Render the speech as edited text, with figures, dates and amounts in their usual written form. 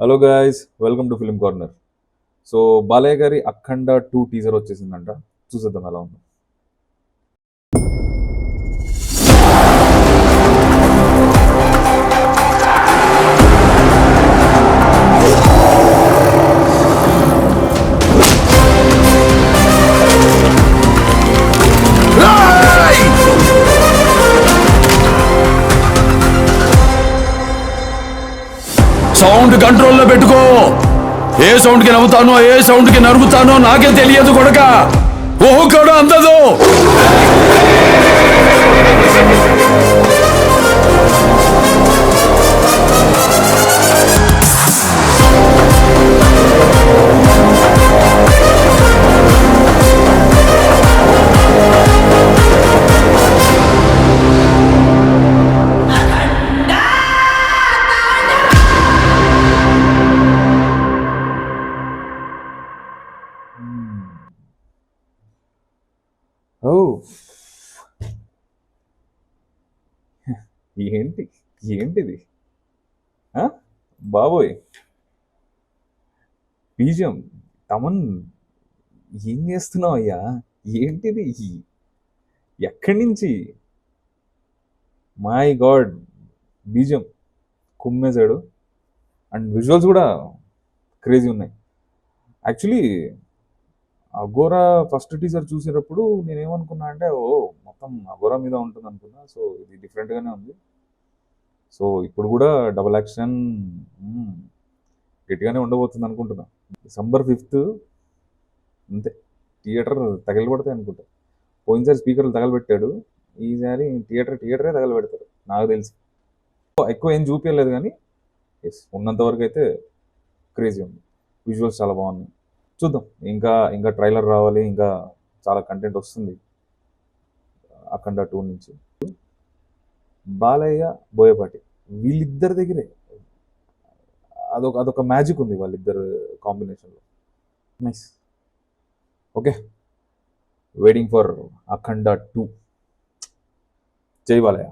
Hello guys, welcome to film corner. So Balayya గారి అఖండ 2 teaser వచ్చేసిందంట. చూసేద్దాం ఎలా ఉందో. సౌండ్ కంట్రోల్లో పెట్టుకో. ఏ సౌండ్ కి నవ్వుతానో ఏ సౌండ్ కి నరుగుతానో నాకే తెలియదు కొడక. ఓహో కూడా అందదు. ఓ ఏంటి ఏంటిది? ఆ? బాబోయ్, బీజం తమన్ ఏం చేస్తున్నావు అయ్యా? ఏంటిది? ఎక్కడి నుంచి? మై గాడ్, బీజం కుమ్మేశాడు. అండ్ విజువల్స్ కూడా క్రేజీ ఉన్నాయి. యాక్చువల్లీ అగోరా ఫస్ట్ టీజర్ చూసేటప్పుడు నేనేమనుకున్నా అంటే, ఓ మొత్తం అగోరా మీద ఉంటుంది అనుకున్నా. సో ఇది డిఫరెంట్గానే ఉంది. సో ఇప్పుడు కూడా డబుల్ యాక్షన్ గట్టిగానే ఉండబోతుంది అనుకుంటున్నా. December 5th అంతే, థియేటర్ తగలబడతాయి అనుకుంటా. పోయినసారి స్పీకర్లు తగలబెట్టాడు, ఈసారి థియేటరే తగలబెడతారు నాకు తెలిసి. ఎక్కువ ఏం చూపించలేదు కానీ ఎస్, ఉన్నంత వరకు అయితే క్రేజీ ఉంది. విజువల్స్ చాలా బాగున్నాయి. చూద్దాం, ఇంకా ఇంకా ట్రైలర్ రావాలి, ఇంకా చాలా కంటెంట్ వస్తుంది అఖండ 2 నుంచి. బాలయ్య, బోయపాటి వీళ్ళిద్దరి దగ్గరే అదొక మ్యాజిక్ ఉంది వాళ్ళిద్దరు కాంబినేషన్లో. నైస్. ఓకే, వెయిటింగ్ ఫర్ అఖండ 2. జై బాలయ్య.